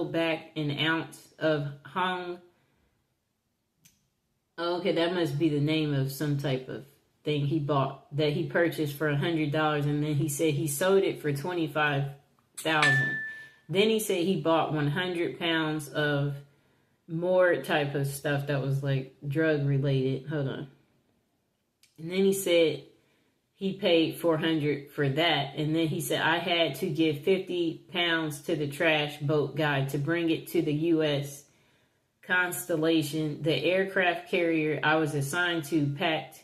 back an ounce of hung. Okay, that must be the name of some type of thing he bought that he purchased for $100, and then he said he sold it for 25,000. Then he said he bought 100 pounds of more type of stuff that was like drug related. Hold on. And then he said he paid 400 for that. And then he said, I had to give 50 pounds to the trash boat guy to bring it to the U.S. Constellation. The aircraft carrier I was assigned to packed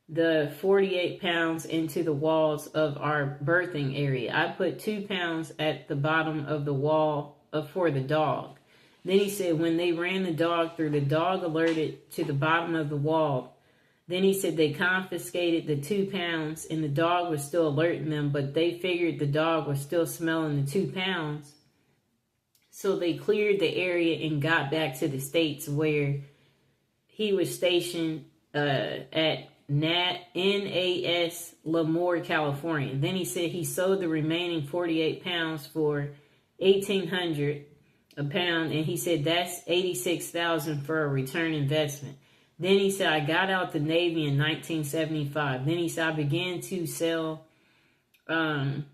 the 48 pounds into the walls of our berthing area. I put 2 pounds at the bottom of the wall for the dog. Then he said when they ran the dog through, the dog alerted to the bottom of the wall. Then he said they confiscated the 2 pounds and the dog was still alerting them, but they figured the dog was still smelling the 2 pounds. So they cleared the area and got back to the States where he was stationed at NAS Lemoore, California. Then he said he sold the remaining 48 pounds for $1,800 a pound, and he said that's $86,000 for a return investment. Then he said I got out the Navy in 1975. Then he said I began to sell the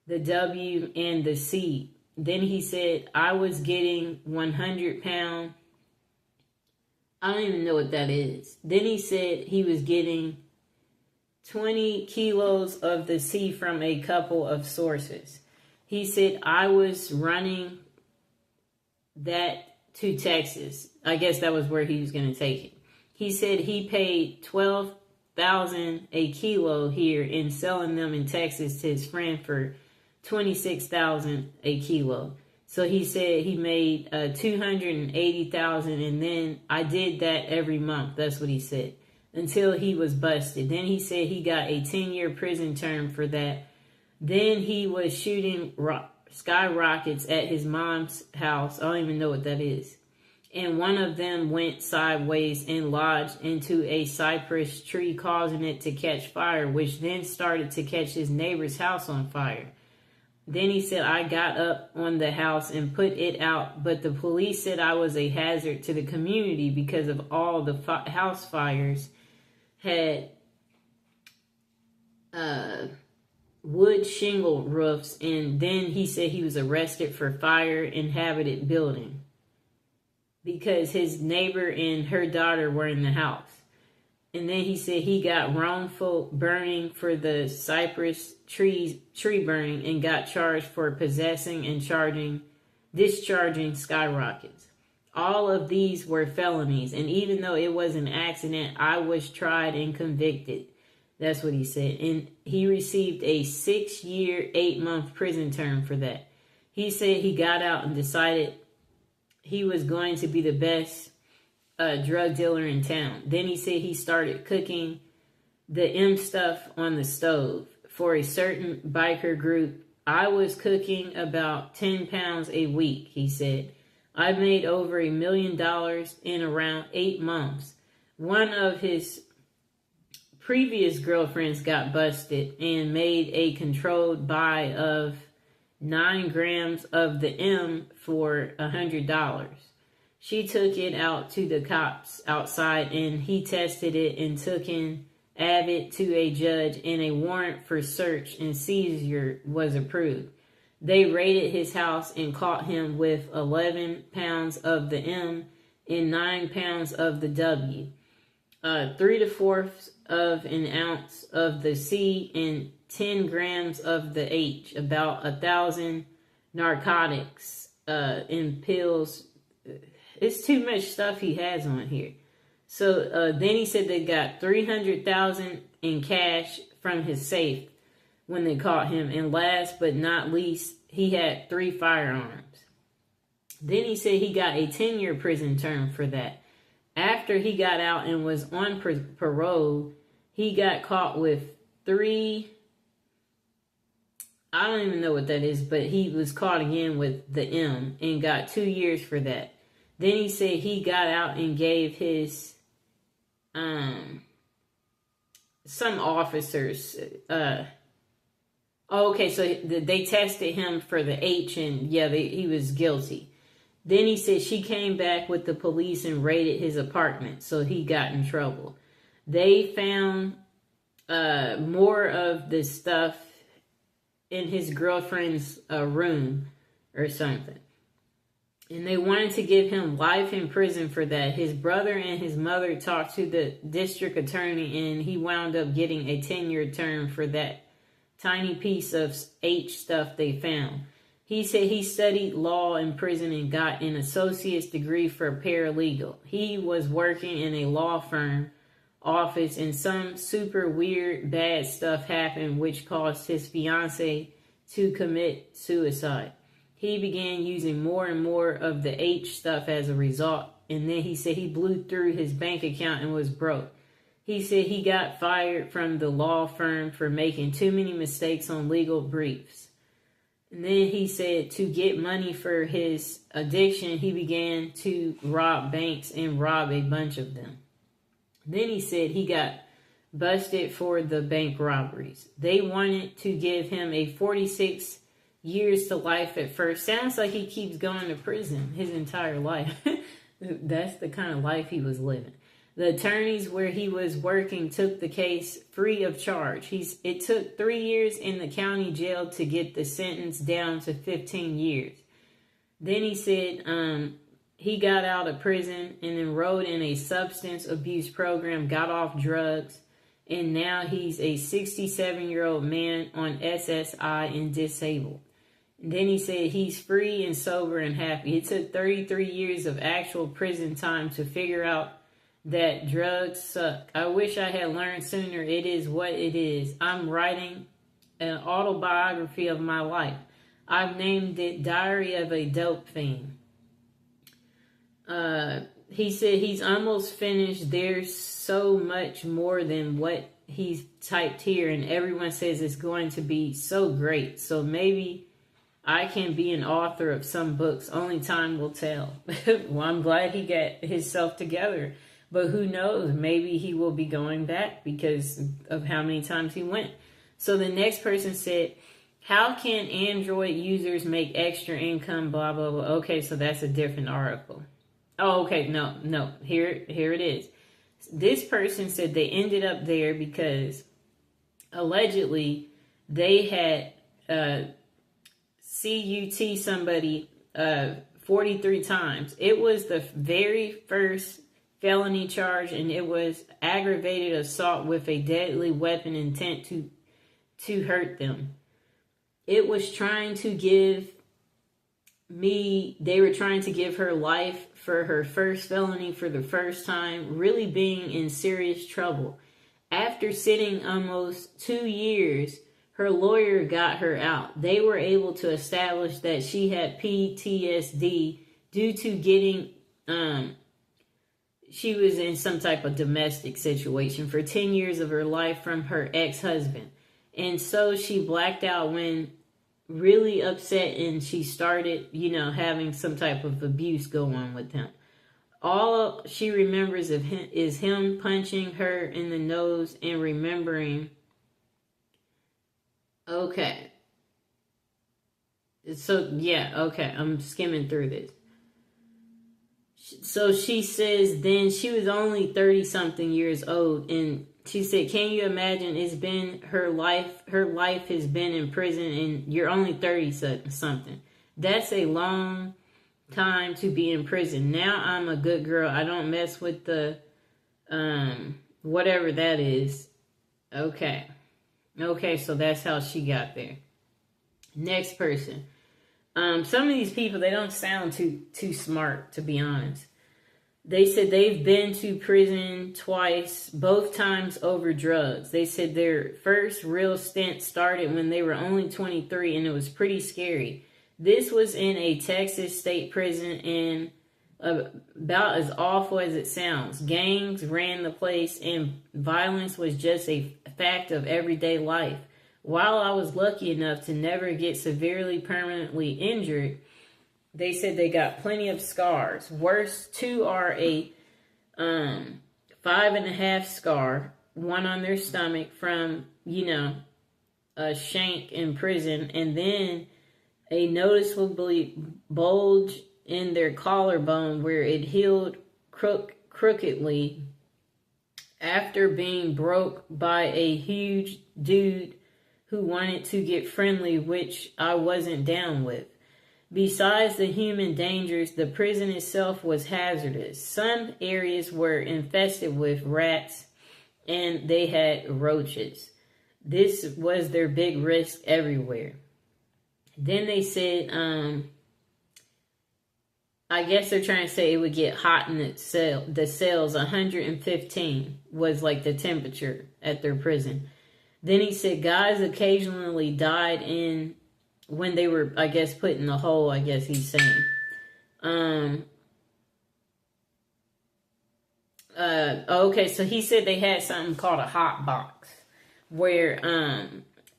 W and the C. Then he said I was getting 100 pound. I don't even know what that is. Then he said he was getting 20 kilos of the C from a couple of sources. He said I was running that to Texas. I guess that was where he was going to take it. He said he paid $12,000 a kilo here and selling them in Texas to his friend for $26,000 a kilo. So he said he made $280,000, and then I did that every month. That's what he said until he was busted. Then he said he got a 10-year prison term for that. Then he was shooting skyrockets at his mom's house. I don't even know what that is. And one of them went sideways and lodged into a cypress tree, causing it to catch fire, which then started to catch his neighbor's house on fire. Then he said, I got up on the house and put it out, but the police said I was a hazard to the community because of all the house fires had wood shingle roofs. And then he said he was arrested for fire inhabited building because his neighbor and her daughter were in the house. And then he said he got wrongful burning for the cypress tree burning and got charged for possessing and discharging skyrockets. All of these were felonies. And even though it was an accident, I was tried and convicted. That's what he said. And he received a 6-year, 8-month prison term for that. He said he got out and decided he was going to be the best drug dealer in town. Then he said he started cooking the M stuff on the stove for a certain biker group. I was cooking about 10 pounds a week, he said. I made over $1 million in around 8 months. One of his previous girlfriends got busted and made a controlled buy of 9 grams of the M for $100. She took it out to the cops outside and he tested it and took in Abbott to a judge and a warrant for search and seizure was approved. They raided his house and caught him with 11 pounds of the M and 9 pounds of the W, 3/4 of an ounce of the C and 10 grams of the H, about 1,000 narcotics in pills. It's too much stuff he has on here. So then he said they got $300,000 in cash from his safe when they caught him. And last but not least, he had 3 firearms. Then he said he got a 10-year prison term for that. After he got out and was on parole, he got caught with 3... I don't even know what that is, but he was caught again with the M and got 2 years for that. Then he said he got out and gave his, some officers, okay, so they tested him for the H and yeah, he was guilty. Then he said she came back with the police and raided his apartment, so he got in trouble. They found more of the stuff in his girlfriend's room or something. And they wanted to give him life in prison for that. His brother and his mother talked to the district attorney, and he wound up getting a 10-year term for that tiny piece of H stuff they found. He said he studied law in prison and got an associate's degree for paralegal. He was working in a law firm office, and some super weird bad stuff happened, which caused his fiance to commit suicide. He began using more and more of the H stuff as a result, and then he said he blew through his bank account and was broke. He said he got fired from the law firm for making too many mistakes on legal briefs. And then he said to get money for his addiction, he began to rob banks and rob a bunch of them. Then he said he got busted for the bank robberies. They wanted to give him a 46 years to life at first. Sounds like he keeps going to prison his entire life. That's the kind of life he was living. The attorneys where he was working took the case free of charge. It took 3 years in the county jail to get the sentence down to 15 years. Then he said he got out of prison and enrolled in a substance abuse program, got off drugs, and now he's a 67-year-old man on SSI and disabled. And then he said he's free and sober and happy. It took 33 years of actual prison time to figure out that drugs suck. I wish I had learned sooner. It is what it is. I'm writing an autobiography of my life. I've named it Diary of a Dope Fiend. He said he's almost finished. There's so much more than what he's typed here, and everyone says it's going to be so great. So maybe I can be an author of some books. Only time will tell. Well, I'm glad he got himself together. But who knows? Maybe he will be going back because of how many times he went. So the next person said, how can Android users make extra income, blah, blah, blah. Okay, so that's a different article. Oh, okay, no. Here it is. This person said they ended up there because allegedly they had CUT somebody 43 times. It was the very first felony charge, and it was aggravated assault with a deadly weapon intent to hurt them. It was trying to give they were trying to give her life for her first felony for the first time, really being in serious trouble. After sitting almost 2 years, her lawyer got her out. They were able to establish that she had PTSD due to getting, she was in some type of domestic situation for 10 years of her life from her ex-husband. And so she blacked out when really upset, and she started, having some type of abuse go on with him. All she remembers of him is him punching her in the nose and remembering. Okay. So, yeah, okay. I'm skimming through this. So she says then she was only 30-something years old, and she said, can you imagine, it's been her life has been in prison, and you're only 30-something. That's a long time to be in prison. Now I'm a good girl. I don't mess with the, whatever that is. Okay, so that's how she got there. Next person. Some of these people, they don't sound too smart, to be honest. They said they've been to prison twice, both times over drugs. They said their first real stint started when they were only 23, and it was pretty scary. This was in a Texas state prison, and about as awful as it sounds. Gangs ran the place, and violence was just a fact of everyday life. While I was lucky enough to never get severely permanently injured, they said they got plenty of scars. Worst two are a 5.5 scar, one on their stomach from, a shank in prison, and then a noticeable bulge in their collarbone where it healed crookedly after being broke by a huge dude who wanted to get friendly, which I wasn't down with. Besides the human dangers, the prison itself was hazardous. Some areas were infested with rats and they had roaches. This was their big risk everywhere. Then they said, I guess they're trying to say it would get hot in the cells. 115 was like the temperature at their prison. Then he said guys occasionally died when they were, I guess, put in the hole, I guess he's saying. Okay, so he said they had something called a hot box, where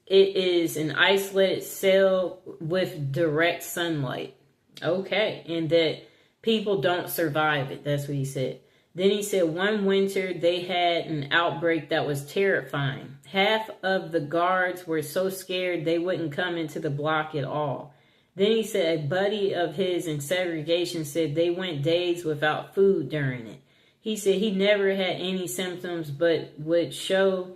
it is an isolated cell with direct sunlight. Okay, and that people don't survive it. That's what he said. Then he said one winter they had an outbreak that was terrifying. Half of the guards were so scared they wouldn't come into the block at all. Then he said a buddy of his in segregation said they went days without food during it. He said he never had any symptoms but would show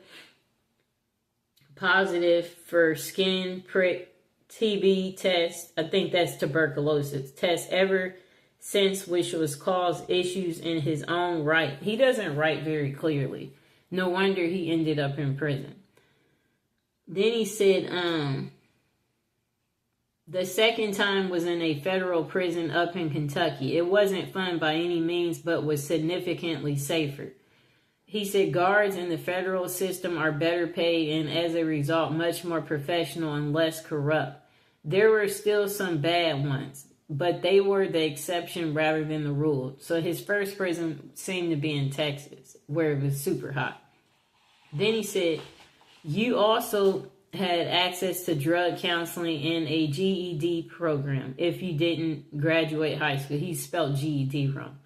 positive for skin prick, TB test, I think that's tuberculosis test ever since, which was caused issues in his own right. He doesn't write very clearly. No wonder he ended up in prison. Then he said the second time was in a federal prison up in Kentucky. It wasn't fun by any means, but was significantly safer. He said guards in the federal system are better paid and as a result much more professional and less corrupt. There were still some bad ones, but they were the exception rather than the rule. So his first prison seemed to be in Texas, where it was super hot. Then he said, you also had access to drug counseling and a GED program if you didn't graduate high school. He spelled GED wrong.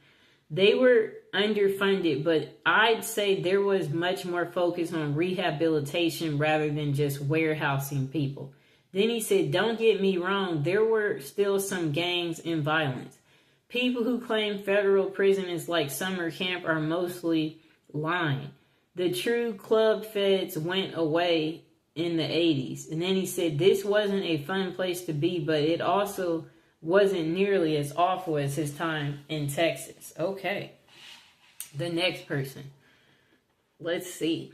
They were underfunded, but I'd say there was much more focus on rehabilitation rather than just warehousing people. Then he said, don't get me wrong, there were still some gangs and violence. People who claim federal prison is like summer camp are mostly lying. The true club feds went away in the 80s. And then he said, this wasn't a fun place to be, but it also wasn't nearly as awful as his time in Texas. Okay. The next person. Let's see.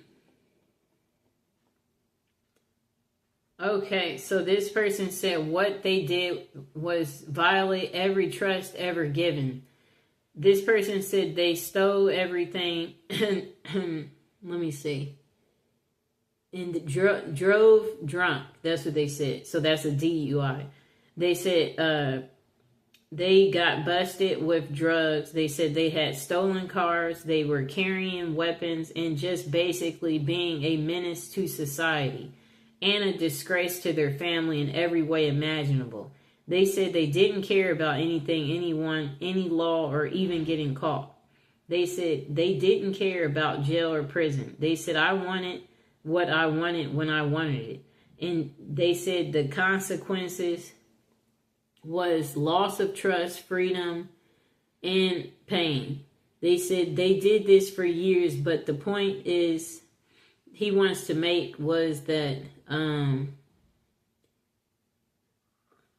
Okay, so this person said what they did was violate every trust ever given. This person said they stole everything. Let me see. And drove drunk. That's what they said. So that's a DUI. They said they got busted with drugs. They said they had stolen cars. They were carrying weapons and just basically being a menace to society and a disgrace to their family in every way imaginable. They said they didn't care about anything, anyone, any law, or even getting caught. They said they didn't care about jail or prison. They said, I wanted what I wanted when I wanted it. And they said the consequences was loss of trust, freedom, and pain. They said they did this for years, but the point is he wants to make was that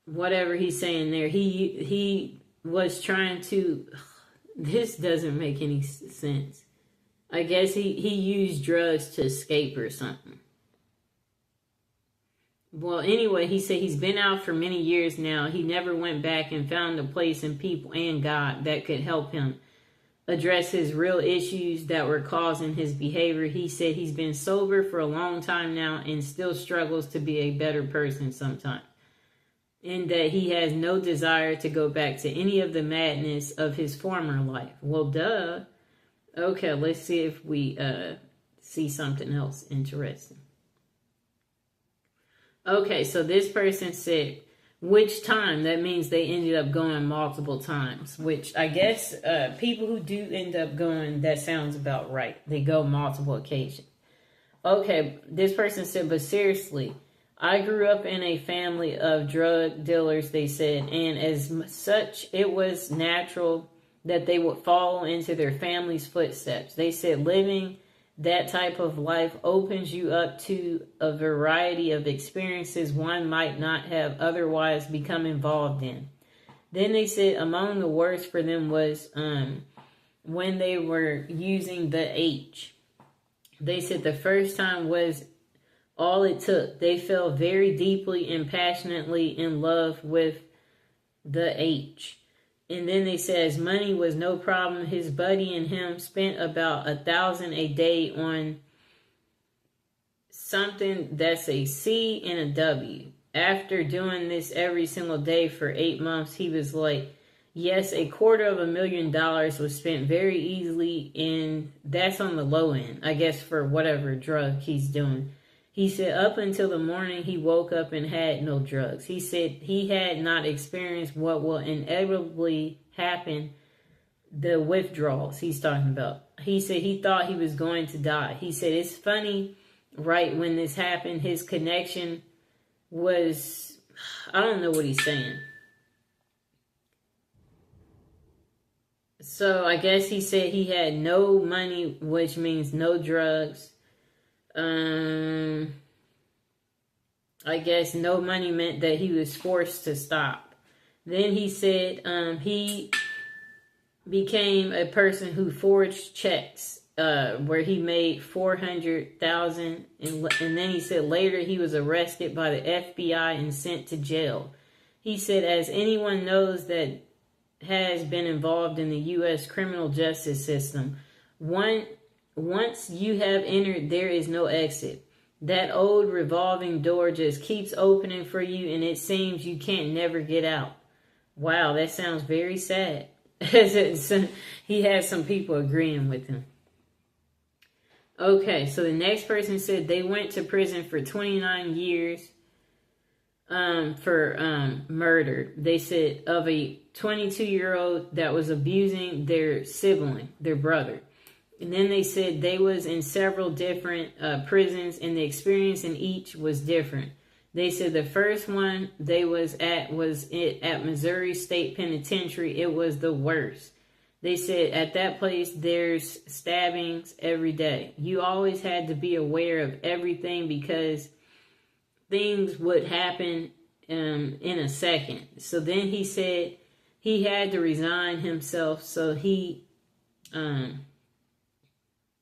whatever he's saying there, he was trying to, this doesn't make any sense. I guess he used drugs to escape or something. Well, anyway, he said he's been out for many years now. He never went back and found a place in people and God that could help him address his real issues that were causing his behavior. He said he's been sober for a long time now and still struggles to be a better person sometimes. And that he has no desire to go back to any of the madness of his former life. Well, duh. Okay, let's see if we see something else interesting. Okay, so this person said, which time? That means they ended up going multiple times, which I guess people who do end up going, that sounds about right. They go multiple occasions. Okay, this person said, but seriously, I grew up in a family of drug dealers, they said, and as such, it was natural that they would follow into their family's footsteps. They said living that type of life opens you up to a variety of experiences one might not have otherwise become involved in. Then they said among the worst for them was when they were using the H. They said the first time was all it took. They fell very deeply and passionately in love with the H. And then they says money was no problem. His buddy and him spent about $1,000 a day on something that's a C and a W. After doing this every single day for 8 months, he was like, yes, $250,000 was spent very easily, and that's on the low end, I guess, for whatever drug he's doing. He said up until the morning he woke up and had no drugs. He said he had not experienced what will inevitably happen, the withdrawals he's talking about. He said he thought he was going to die. He said it's funny, right when this happened, his connection was, I don't know what he's saying. So I guess he said he had no money, which means no drugs. I guess no money meant that he was forced to stop. Then he said he became a person who forged checks where he made $400,000, and then he said later he was arrested by the FBI and sent to jail. He said, as anyone knows that has been involved in the U.S. criminal justice system, once you have entered, there is no exit. That old revolving door just keeps opening for you, and it seems you can't never get out. Wow, that sounds very sad. He has some people agreeing with him. Okay, so the next person said they went to prison for 29 years for murder. They said of a 22-year-old that was abusing their sibling, their brother. And then they said they was in several different prisons, and the experience in each was different. They said the first one they was at Missouri State Penitentiary. It was the worst. They said at that place there's stabbings every day. You always had to be aware of everything because things would happen in a second. So then he said he had to resign himself, so he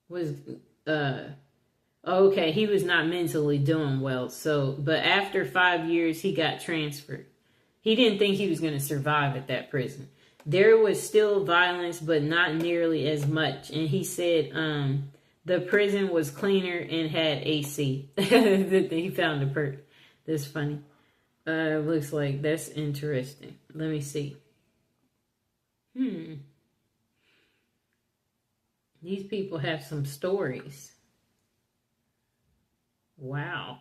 was he was not mentally doing well. So but after 5 years he got transferred. He didn't think he was going to survive at that prison. There was still violence, but not nearly as much. And he said the prison was cleaner and had AC. He found a perk. That's funny. Looks like that's interesting. Let me see. These people have some stories. Wow.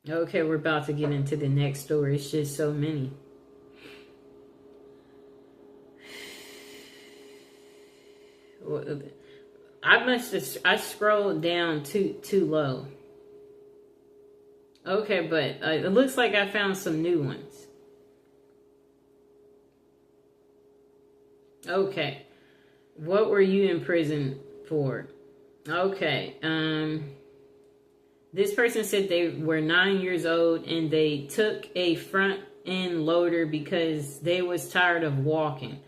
Okay, we're about to get into the next story. It's just so many. I scrolled down too low. Okay, but it looks like I found some new ones. Okay. What were you in prison for? Okay. This person said they were 9 years old and they took a front end loader because they was tired of walking.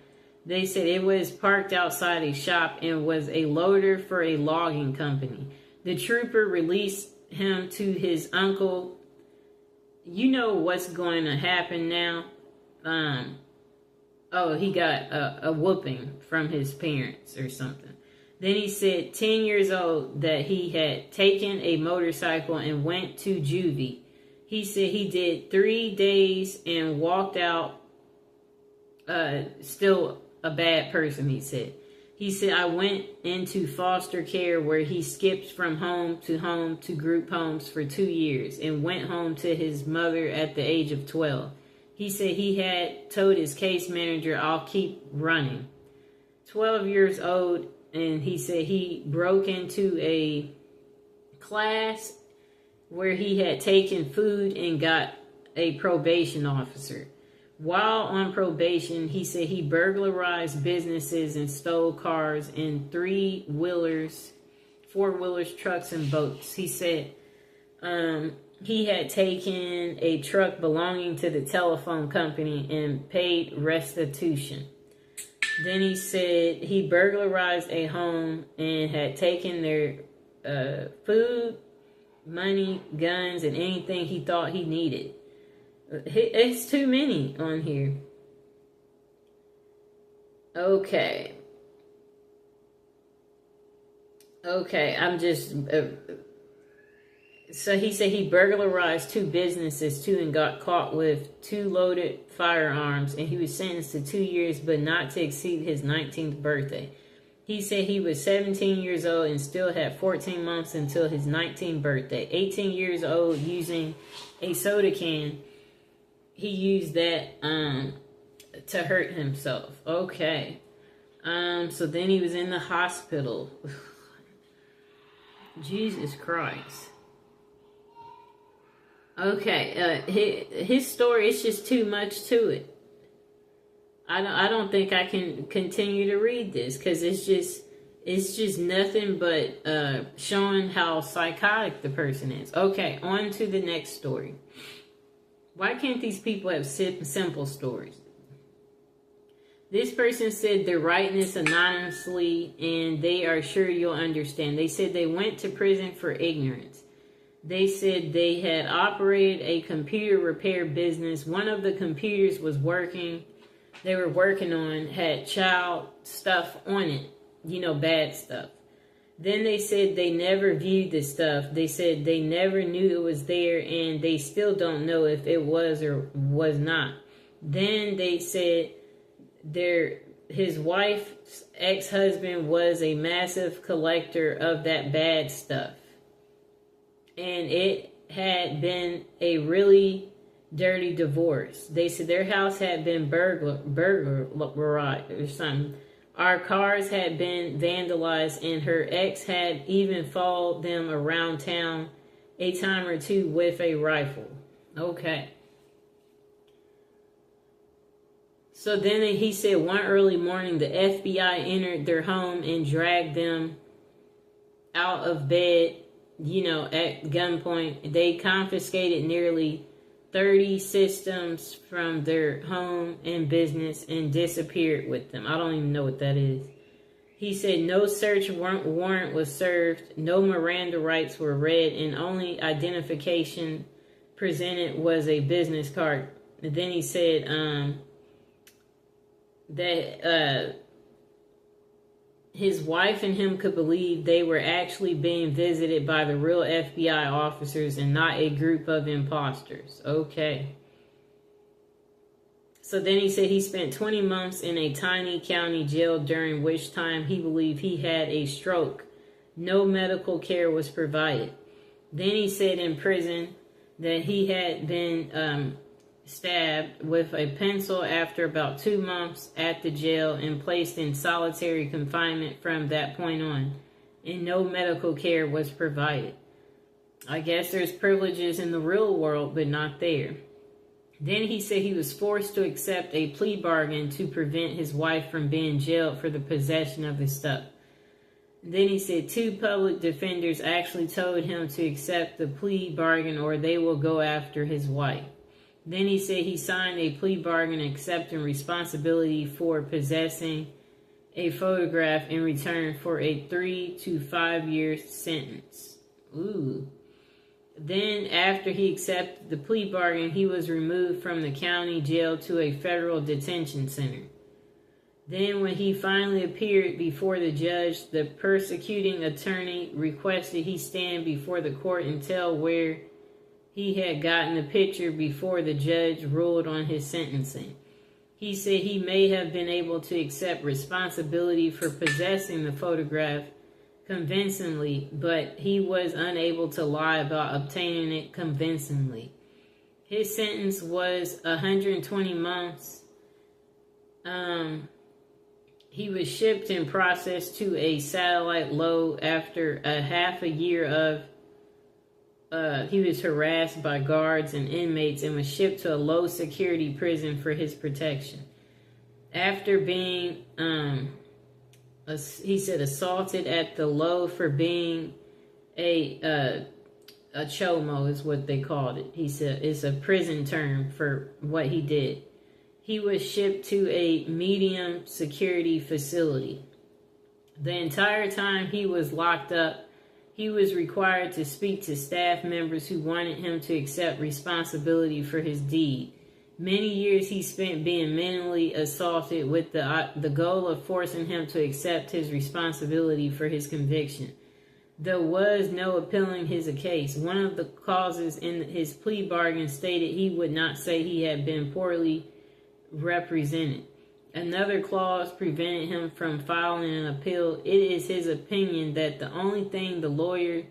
They said it was parked outside a shop and was a loader for a logging company. The trooper released him to his uncle. You know what's going to happen now? He got a whooping from his parents or something. Then he said 10 years old that he had taken a motorcycle and went to juvie. He said he did 3 days and walked out still a bad person, he said. He said, I went into foster care where he skipped from home to group homes for 2 years and went home to his mother at the age of 12. He said he had told his case manager, I'll keep running. 12 years old, and he said he broke into a class where he had taken food and got a probation officer. While on probation, he said he burglarized businesses and stole cars and 3-wheelers, 4-wheelers, trucks, and boats. He said he had taken a truck belonging to the telephone company and paid restitution. Then he said he burglarized a home and had taken their food, money, guns, and anything he thought he needed. It's too many on here. Okay, I'm just... so he said he burglarized 2 businesses too and got caught with 2 loaded firearms, and he was sentenced to 2 years but not to exceed his 19th birthday. He said he was 17 years old and still had 14 months until his 19th birthday. 18 years old, using a soda can. He used that to hurt himself. Okay. So then he was in the hospital. Jesus Christ. Okay, his story, it's just too much to it. I don't think I can continue to read this because it's just nothing but showing how psychotic the person is. Okay, on to the next story. Why can't these people have simple stories? This person said they're writing this anonymously and they are sure you'll understand. They said they went to prison for ignorance. They said they had operated a computer repair business. One of the computers they were working on had child stuff on it, bad stuff. Then they said they never viewed the stuff. They said they never knew it was there and they still don't know if it was or was not. Then they said his wife's ex-husband was a massive collector of that bad stuff. And it had been a really dirty divorce. They said their house had been burglarized or something. Our cars had been vandalized and her ex had even followed them around town a time or two with a rifle. Okay. So then he said one early morning the FBI entered their home and dragged them out of bed, at gunpoint. They confiscated nearly 30 systems from their home and business and disappeared with them. I don't even know what that is. He said no search warrant was served, no Miranda rights were read, and only identification presented was a business card. And then he said that his wife and him could believe they were actually being visited by the real FBI officers and not a group of imposters. Okay. So then he said he spent 20 months in a tiny county jail, during which time he believed he had a stroke. No medical care was provided. Then he said in prison that he had been stabbed with a pencil after about 2 months at the jail and placed in solitary confinement from that point on, and no medical care was provided. I guess there's privileges in the real world, but not there. Then he said he was forced to accept a plea bargain to prevent his wife from being jailed for the possession of his stuff. Then he said 2 public defenders actually told him to accept the plea bargain or they will go after his wife. Then he said he signed a plea bargain accepting responsibility for possessing a photograph in return for a 3 to 5 year sentence. Ooh. Then after he accepted the plea bargain, he was removed from the county jail to a federal detention center. Then when he finally appeared before the judge, the prosecuting attorney requested he stand before the court and tell where he had gotten the picture before the judge ruled on his sentencing. He said he may have been able to accept responsibility for possessing the photograph convincingly, but he was unable to lie about obtaining it convincingly. His sentence was 120 months. He was shipped and processed to a satellite load after a half a year of he was harassed by guards and inmates and was shipped to a low security prison for his protection. After being, he said, assaulted at the low for being a chomo is what they called it. He said it's a prison term for what he did. He was shipped to a medium security facility. The entire time he was locked up, he was required to speak to staff members who wanted him to accept responsibility for his deed. Many years he spent being mentally assaulted with the goal of forcing him to accept his responsibility for his conviction. There was no appealing his case. One of the clauses in his plea bargain stated he would not say he had been poorly represented. Another clause prevented him from filing an appeal. It is his opinion that the only thing the lawyer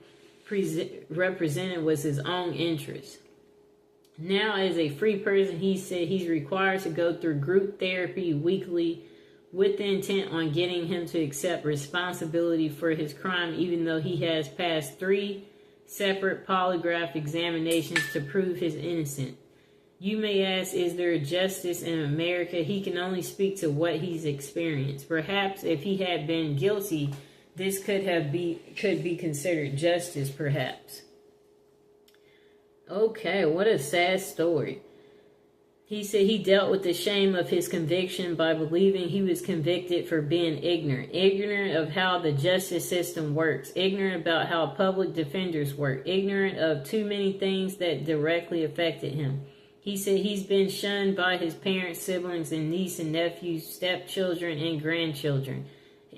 represented was his own interest. Now, as a free person, he said he's required to go through group therapy weekly with the intent on getting him to accept responsibility for his crime, even though he has passed 3 separate polygraph examinations to prove his innocence. You may ask, is there justice in America? He can only speak to what he's experienced. Perhaps if he had been guilty, this could be considered justice, perhaps. Okay, what a sad story. He said he dealt with the shame of his conviction by believing he was convicted for being ignorant of how the justice system works, ignorant about how public defenders work, ignorant of too many things that directly affected him. He said he's been shunned by his parents, siblings, and niece and nephews, stepchildren and grandchildren,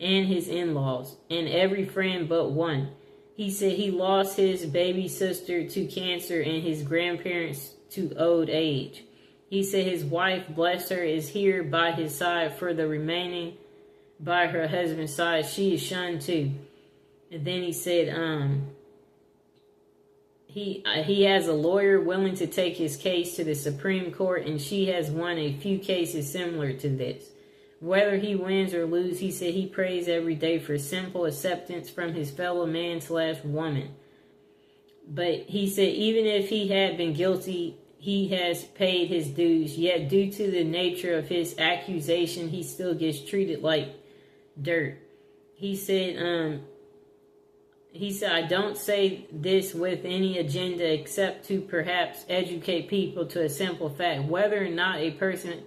and his in-laws, and every friend but one. He said he lost his baby sister to cancer and his grandparents to old age. He said his wife, bless her, is here by his side for the remaining by her husband's side. She is shunned too. And then he said he has a lawyer willing to take his case to the Supreme Court, and she has won a few cases similar to this. Whether he wins or loses, he said he prays every day for simple acceptance from his fellow man/woman. But he said even if he had been guilty, he has paid his dues. Yet due to the nature of his accusation, he still gets treated like dirt. He said, I don't say this with any agenda except to perhaps educate people to a simple fact. Whether or not a person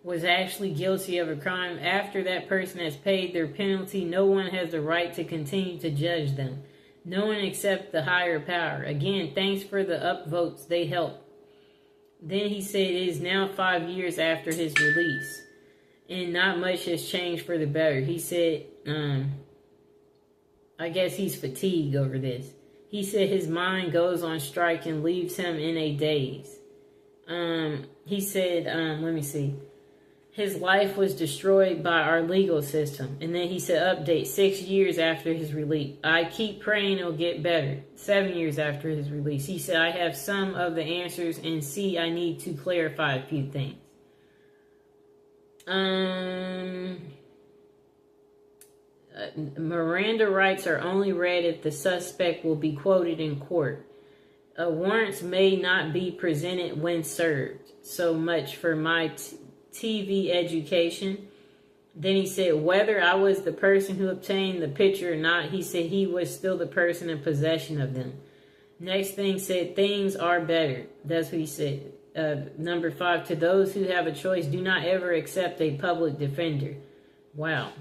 was actually guilty of a crime, after that person has paid their penalty, no one has the right to continue to judge them. No one except the higher power. Again, thanks for the upvotes. They help. Then he said it is now 5 years after his release, and not much has changed for the better. He said, I guess he's fatigued over this. He said his mind goes on strike and leaves him in a daze. He said, let me see. His life was destroyed by our legal system. And then he said, update, 6 years after his release. I keep praying it'll get better. 7 years after his release. He said, I have some of the answers and see I need to clarify a few things. Miranda rights are only read if the suspect will be quoted in court. Warrants may not be presented when served. So much for my TV education. Then he said whether I was the person who obtained the picture or not, he said he was still the person in possession of them. Next thing said things are better. That's what he said. Number 5, to those who have a choice, do not ever accept a public defender. Wow.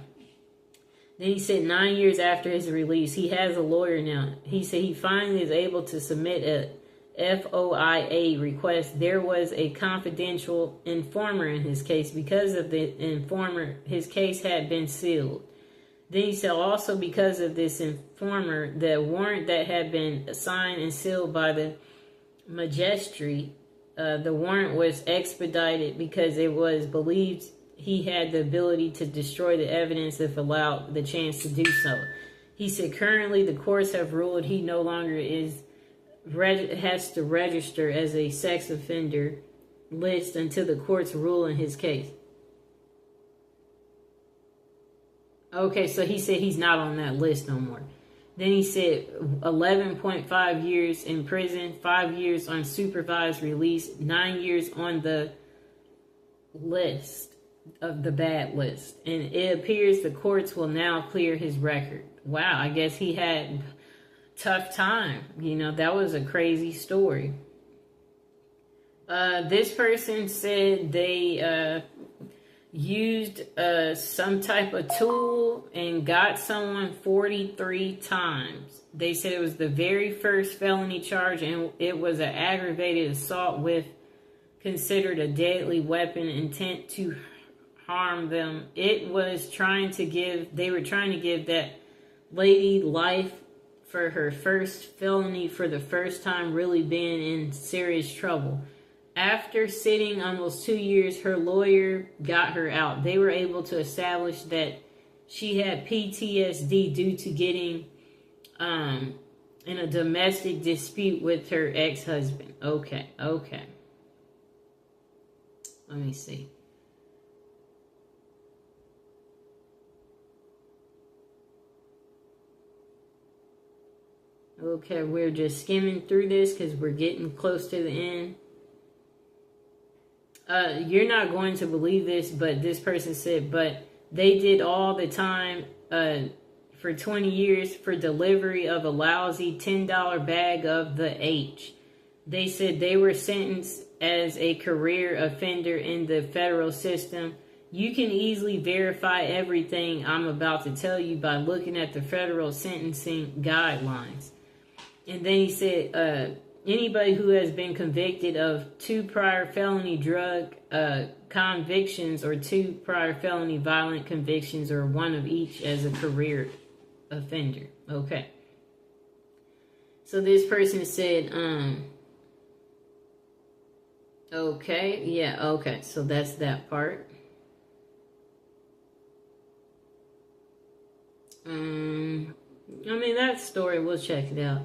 Then he said 9 years after his release, he has a lawyer now. He said he finally is able to submit a FOIA request. There was a confidential informer in his case. Because of the informer, his case had been sealed. Then he said also because of this informer, the warrant that had been signed and sealed by the magistrate, the warrant was expedited because it was believed he had the ability to destroy the evidence if allowed the chance to do so. He said currently the courts have ruled he no longer has to register as a sex offender list until the courts rule in his case. Okay, so he said he's not on that list no more. Then he said 11.5 years in prison, 5 years on supervised release, 9 years on the list of the bad list. And it appears the courts will now clear his record. Wow, I guess he had tough time. You know, that was a crazy story. This person said they used some type of tool and got someone 43 times. They said it was the very first felony charge, and it was an aggravated assault with considered a deadly weapon, intent to harm them. They were trying to give that lady life for her first felony, for the first time really being in serious trouble. After sitting almost 2 years, her lawyer got her out. They were able to establish that she had PTSD due to getting in a domestic dispute with her ex-husband. Okay. Let me see. Okay, we're just skimming through this because we're getting close to the end. You're not going to believe this, but this person said, but they did all the time for 20 years for delivery of a lousy $10 bag of the H. They said they were sentenced as a career offender in the federal system. You can easily verify everything I'm about to tell you by looking at the federal sentencing guidelines. And then he said, anybody who has been convicted of 2 prior felony drug convictions or 2 prior felony violent convictions or 1 of each as a career offender. Okay. So this person said, okay, yeah, okay. So that's that part. I mean, that story, we'll check it out.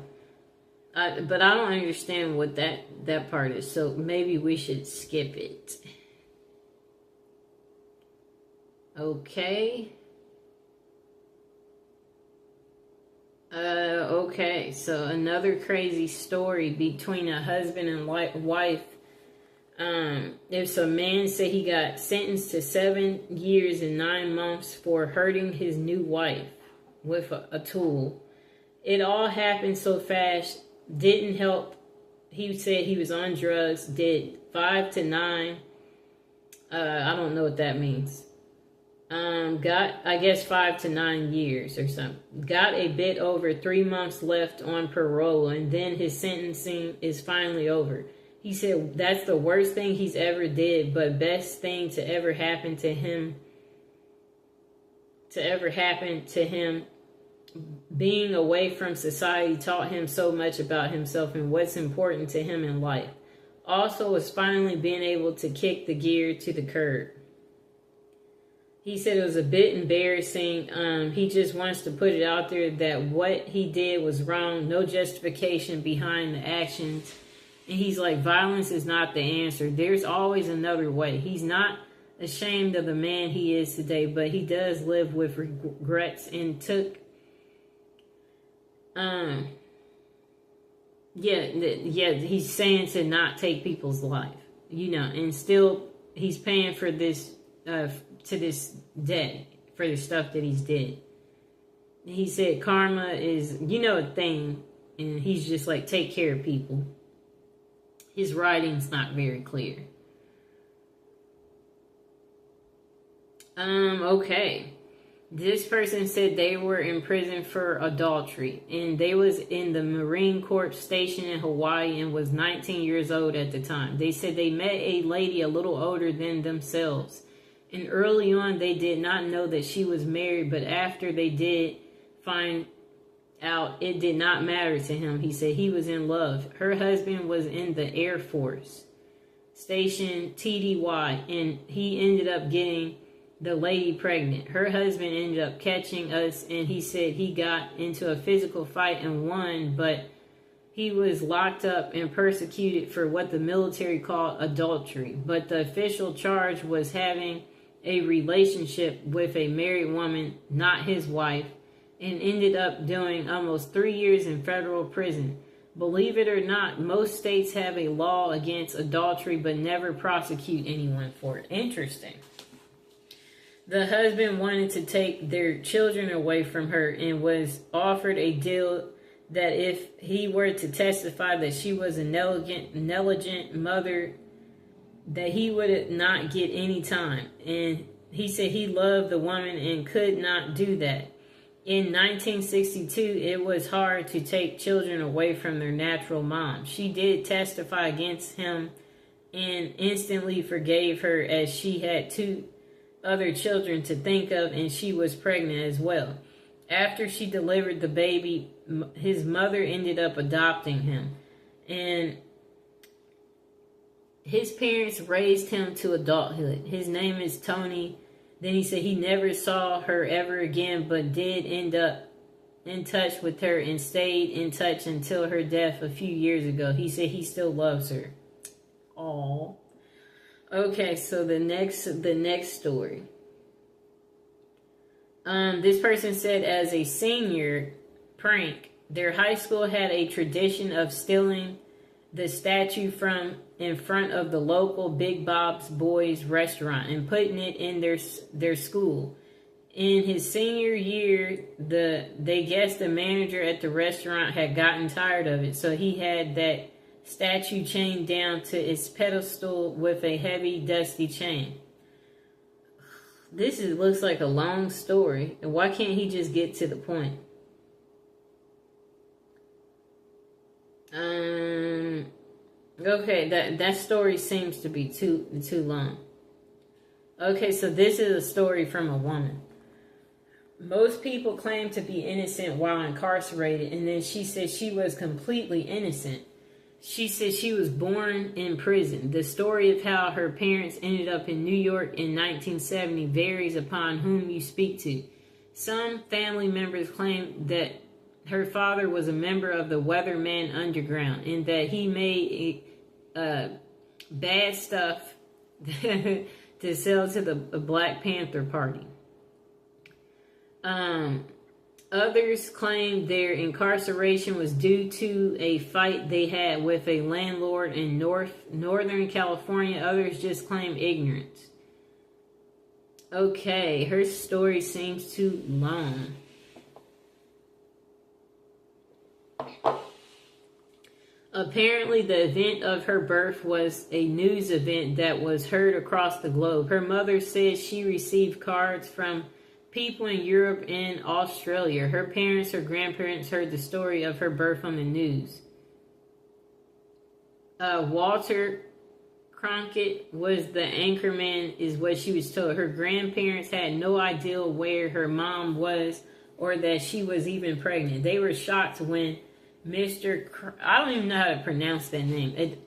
But I don't understand what that part is, so maybe we should skip it. Okay. Okay, so another crazy story between a husband and wife. If a man said he got sentenced to 7 years and 9 months for hurting his new wife with a tool. It all happened so fast. Didn't help. He said he was on drugs. Did 5 to 9. I don't know what that means. Got, I guess, 5 to 9 years or something. Got a bit over 3 months left on parole, and then his sentencing is finally over. He said that's the worst thing he's ever did, but best thing to ever happen to him. Being away from society taught him so much about himself and what's important to him in life. Also was finally being able to kick the gear to the curb. He said it was a bit embarrassing. He just wants to put it out there that what he did was wrong. No justification behind the actions. And he's like, violence is not the answer. There's always another way. He's not ashamed of the man he is today, but he does live with regrets and took... he's saying to not take people's life, and still he's paying for this, to this day, for the stuff that he's did. He said karma is, a thing, and he's just like, take care of people. His writing's not very clear. Okay. This person said they were in prison for adultery, and they was in the Marine Corps station in Hawaii and was 19 years old at the time. They said they met a lady a little older than themselves, and early on they did not know that she was married, but after they did find out, it did not matter to him. He said he was in love. Her husband was in the Air Force, station TDY, and he ended up getting the lady pregnant. Her husband ended up catching us, and he said he got into a physical fight and won, but he was locked up and persecuted for what the military called adultery. But the official charge was having a relationship with a married woman, not his wife. and ended up doing almost 3 years in federal prison. Believe it or not, most states have a law against adultery but never prosecute anyone for it. Interesting. The husband wanted to take their children away from her and was offered a deal that if he were to testify that she was a negligent mother, that he would not get any time. And he said he loved the woman and could not do that. In 1962, it was hard to take children away from their natural mom. She did testify against him and instantly forgave her, as she had 2 other children to think of and she was pregnant as well. After she delivered the baby, his mother ended up adopting him. And his parents raised him to adulthood. His name is Tony. Then he said he never saw her ever again, but did end up in touch with her and stayed in touch until her death a few years ago. He said he still loves her. Aww. Okay, so the next story. This person said, as a senior prank, their high school had a tradition of stealing the statue from in front of the local Big Bob's Boys restaurant and putting it in their school. In his senior year, they guessed the manager at the restaurant had gotten tired of it, so he had that statue chained down to its pedestal with a heavy, dusty chain. This looks like a long story. And why can't he just get to the point? Okay, that story seems to be too long. Okay, so this is a story from a woman. Most people claim to be innocent while incarcerated, and then she said she was completely innocent. She said she was born in prison. The story of how her parents ended up in New York in 1970 varies upon whom you speak to. Some family members claim that her father was a member of the Weatherman Underground and that he made bad stuff to sell to the Black Panther Party. Others claim their incarceration was due to a fight they had with a landlord in Northern California. Others just claim ignorance. Okay, her story seems too long. Apparently, the event of her birth was a news event that was heard across the globe. Her mother says she received cards from people in Europe and Australia. Her parents or grandparents heard the story of her birth on the news. Walter Cronkite was the anchorman, is what she was told. Her grandparents had no idea where her mom was or that she was even pregnant. They were shocked when I don't even know how to pronounce that name. It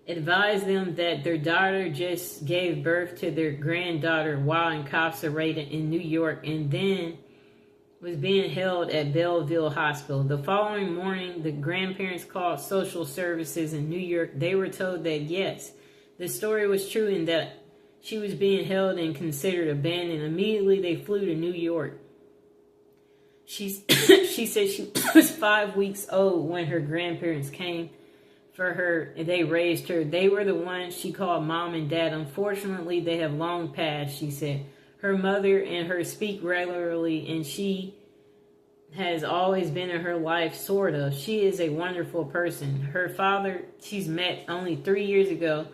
advised them that their daughter just gave birth to their granddaughter while incarcerated in New York and then was being held at Belleville Hospital. The following morning, the grandparents called social services in New York. They were told that yes, the story was true and that she was being held and considered abandoned. Immediately, they flew to New York. She said she was 5 weeks old when her grandparents came for her. They raised her. They were the ones she called mom and dad. Unfortunately, they have long passed, she said. Her mother and her speak regularly, and she has always been in her life, sort of. She is a wonderful person. Her father, she's met only 3 years ago.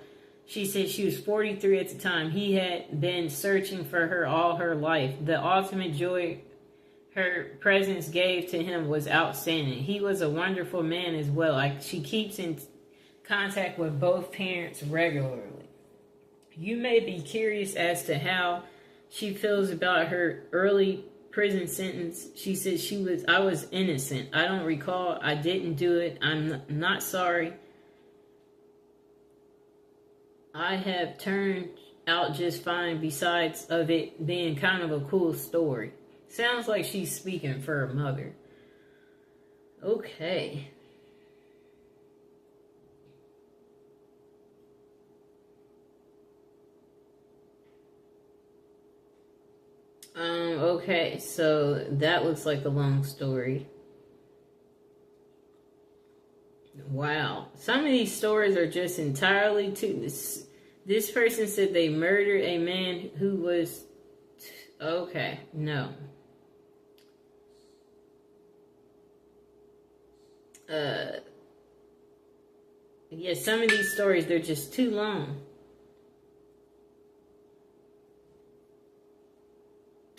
She said she was 43 at the time. He had been searching for her all her life. The ultimate joy her presence gave to him was outstanding. He was a wonderful man as well. She keeps in contact with both parents regularly. You may be curious as to how she feels about her early prison sentence. She said I was innocent. I don't recall. I didn't do it. I'm not sorry. I have turned out just fine besides of it being kind of a cool story. Sounds like she's speaking for her mother. Okay. Okay, so that looks like a long story. Wow. Some of these stories are just entirely too... This person said they murdered a man who was... Okay, no. Yeah, some of these stories, they're just too long.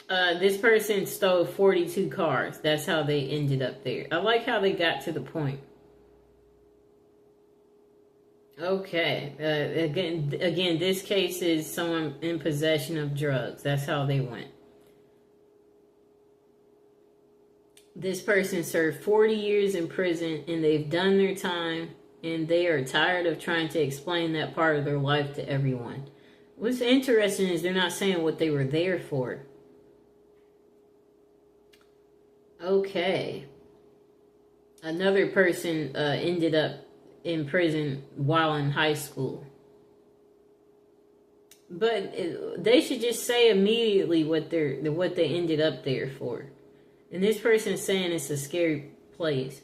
This person stole 42 cars. That's how they ended up there. I like how they got to the point. Okay. Again, this case is someone in possession of drugs. That's how they went. This person served 40 years in prison, and they've done their time, and they are tired of trying to explain that part of their life to everyone. What's interesting is they're not saying what they were there for. Okay. Another person ended up in prison while in high school. But they should just say immediately what they ended up there for. And this person is saying it's a scary place.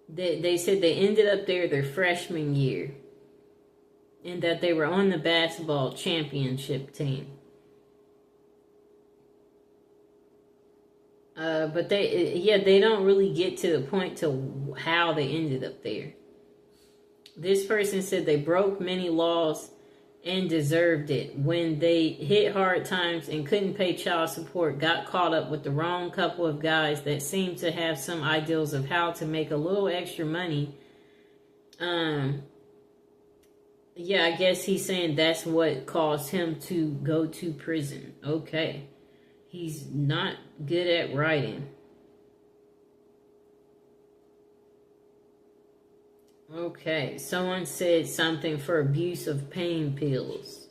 They said they ended up there their freshman year. And that they were on the basketball championship team. But they don't really get to the point to how they ended up there. This person said they broke many laws and deserved it. When they hit hard times and couldn't pay child support, got caught up with the wrong couple of guys that seemed to have some ideals of how to make a little extra money. Yeah, I guess he's saying that's what caused him to go to prison. Okay. He's not good at writing. Okay, someone said something for abuse of pain pills.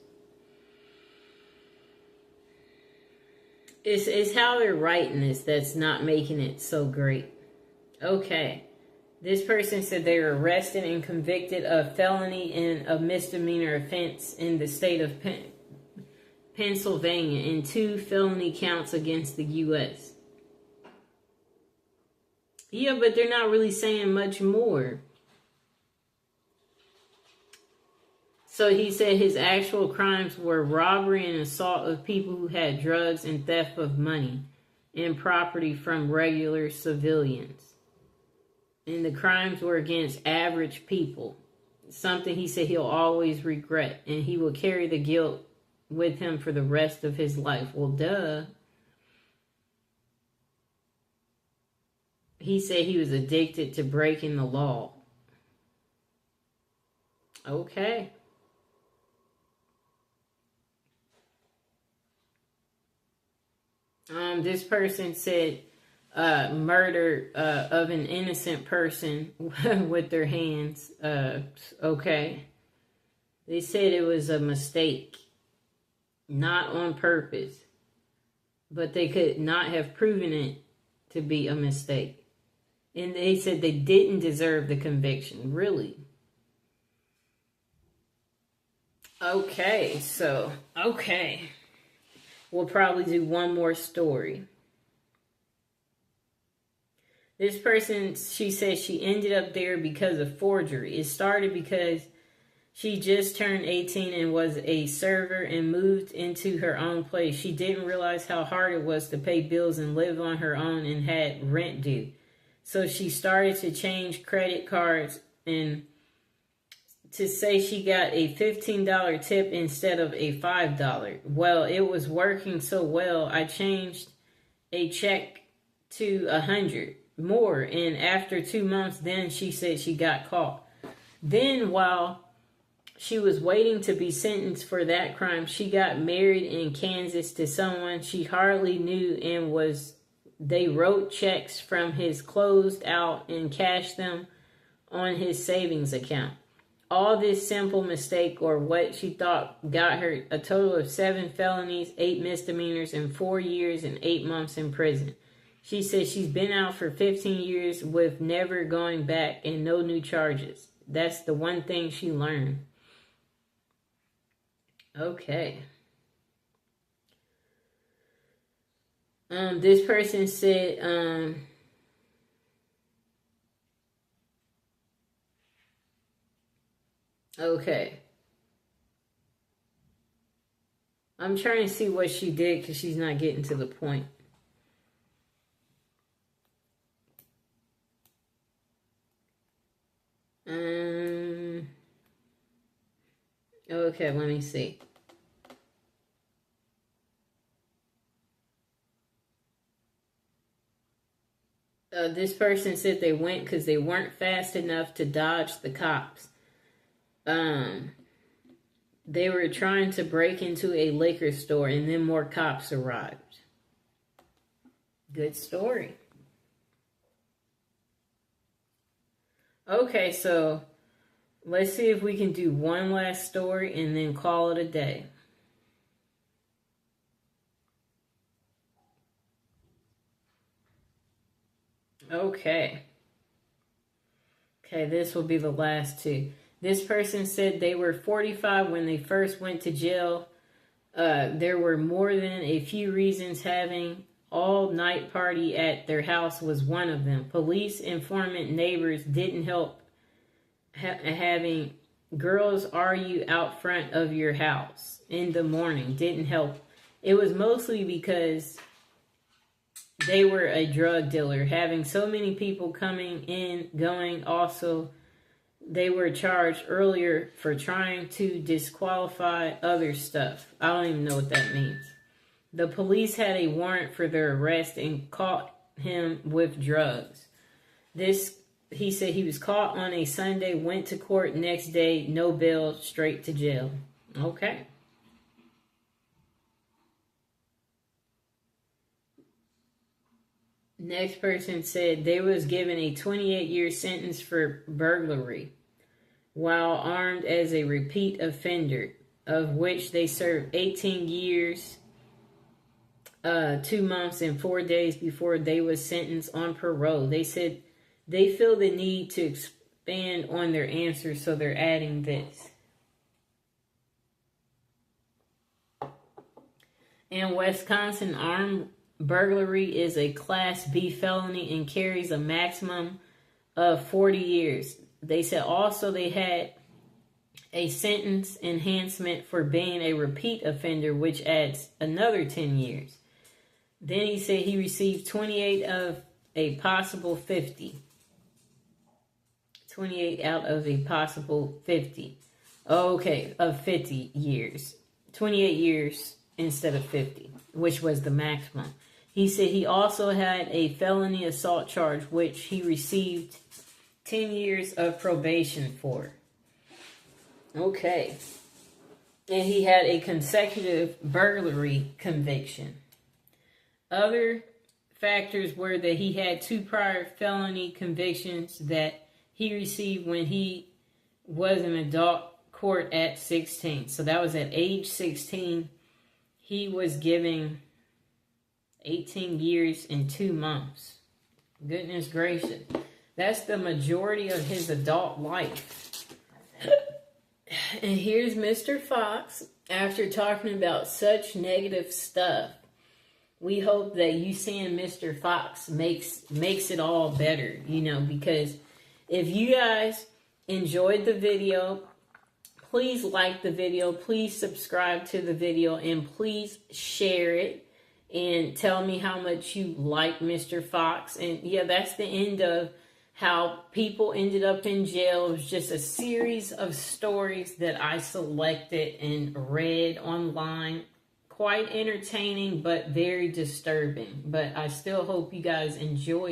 It's how they're writing this that's not making it so great. Okay. This person said they were arrested and convicted of felony and a misdemeanor offense in the state of Pennsylvania and 2 felony counts against the U.S. Yeah, but they're not really saying much more. So he said his actual crimes were robbery and assault of people who had drugs and theft of money and property from regular civilians. And the crimes were against average people. Something he said he'll always regret. And he will carry the guilt with him for the rest of his life. Well, duh. He said he was addicted to breaking the law. Okay. This person said murder of an innocent person with their hands. Okay. They said it was a mistake. Not on purpose. But they could not have proven it to be a mistake. And they said they didn't deserve the conviction. Really? Okay, so, okay. We'll probably do one more story. This person, she said she ended up there because of forgery. It started because she just turned 18 and was a server and moved into her own place. She didn't realize how hard it was to pay bills and live on her own and had rent due. So she started to change credit cards and to say she got a $15 tip instead of a $5. Well, it was working so well, I changed a check to $100 more. And after 2 months, then she said she got caught. Then while she was waiting to be sentenced for that crime, she got married in Kansas to someone she hardly knew and they wrote checks from his closed out and cashed them on his savings account. All this simple mistake, or what she thought, got her a total of 7 felonies, 8 misdemeanors, and 4 years and 8 months in prison. She said she's been out for 15 years with never going back and no new charges. That's the one thing she learned. Okay. This person said, okay. I'm trying to see what she did because she's not getting to the point. Okay, let me see. This person said they went because they weren't fast enough to dodge the cops. They were trying to break into a liquor store and then more cops arrived. Good story. Okay, so let's see if we can do one last story and then call it a day. Okay, this will be the last two. This person said they were 45 when they first went to jail. There were more than a few reasons. Having all-night party at their house was one of them. Police informant neighbors didn't help. Having girls argue out front of your house in the morning didn't help. It was mostly because they were a drug dealer. Having so many people coming in, going, also they were charged earlier for trying to disqualify other stuff. I don't even know what that means. The police had a warrant for their arrest and caught him with drugs. He said he was caught on a Sunday, went to court next day, no bail, straight to jail. Okay. Next person said they was given a 28-year sentence for burglary while armed as a repeat offender, of which they served 18 years, 2 months, and 4 days before they was sentenced on parole. They said they feel the need to expand on their answer, so they're adding this. In Wisconsin, armed burglary is a Class B felony and carries a maximum of 40 years. They said also they had a sentence enhancement for being a repeat offender, which adds another 10 years. Then he said he received 28 of a possible 50. 28 out of a possible 50. Okay, of 50 years. 28 years instead of 50, which was the maximum. He said he also had a felony assault charge, which he received 10 years of probation for. Okay. And he had a consecutive burglary conviction. Other factors were that he had 2 prior felony convictions that he received when he was in adult court at 16. So that was at age 16. He was given 18 years and 2 months. Goodness gracious. That's the majority of his adult life. And here's Mr. Fox, after talking about such negative stuff. We hope that you seeing Mr. Fox makes it all better, because if you guys enjoyed the video, please like the video, please subscribe to the video, and please share it. And tell me how much you like Mr. Fox. And yeah, that's the end of how people ended up in jail. It was just a series of stories that I selected and read online. Quite entertaining, but very disturbing. But I still hope you guys enjoyed